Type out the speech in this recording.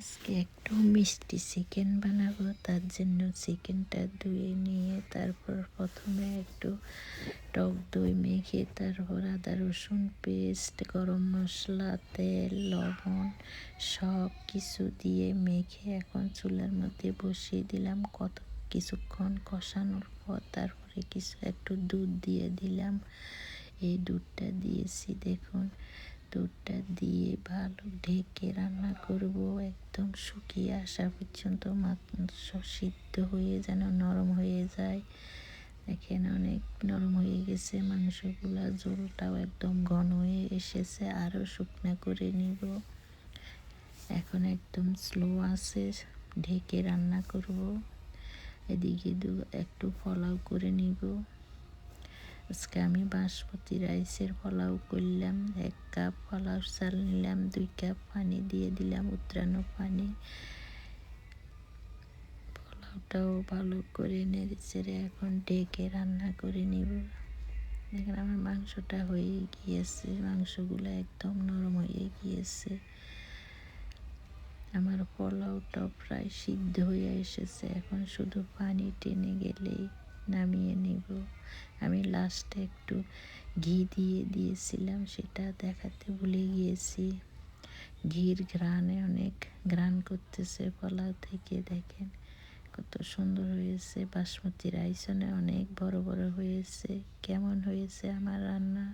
আজকে একটু মিষ্টি চিকেন বানাবো। তার জন্য চিকেনটা ধুয়ে নিয়ে তারপর প্রথমে একটু টক দই মেখে তারপর আদা রসুন পেস্ট, গরম মশলা, তেল, লবণ সব কিছু দিয়ে মেখে এখন চুলার মধ্যে বসিয়ে দিলাম। কিছুক্ষণ কষানোর পর তারপরে একটু দুধ দিয়ে দিলাম। এই দুধটা দিয়েছি, দেখুন দুধটা দিয়ে ভালো ঢেকে রান্না করব একদম শুকিয়ে আসা পর্যন্ত। মাংস সিদ্ধ হয়ে যেন নরম হয়ে যায়। দেখেন অনেক নরম হয়ে গেছে মাংসগুলো, ঝোলটাও একদম ঘন হয়ে এসেছে। আরও শুকনো করে নিব। এখন একদম স্লো আছে ঢেকে রান্না করব। এদিকে একটু পোলাও করে নিব। আজকে আমি বাসমতি রাইসের পোলাও করলাম। 1 কাপ পোলাও চাল নিলাম, 2 কাপ পানি দিয়ে দিলাম, উতরানো পানি। পোলাওটাও ভালো করে নেড়ে চেড়ে এখন ঢেকে রান্না করে নিব। দেখেন আমার মাংসটা হয়ে গিয়েছে, মাংসগুলো একদম নরম হয়ে গিয়েছে। আমার পোলাওটাও প্রায় সিদ্ধ হয়ে এসেছে। এখন শুধু পানি টেনে গেলেই নামিয়ে নিব। আমি লাস্টে একটু ঘি দিয়েছিলাম, সেটা দেখাতে ভুলে গিয়েছি। ঘির ঘ্রাণে অনেক ঘ্রাণ করতেছে পোলাও থেকে। দেখেন কত সুন্দর হয়েছে। বাসমতি রাইস অনেক বড় বড় হয়েছে। কেমন হয়েছে আমার রান্না?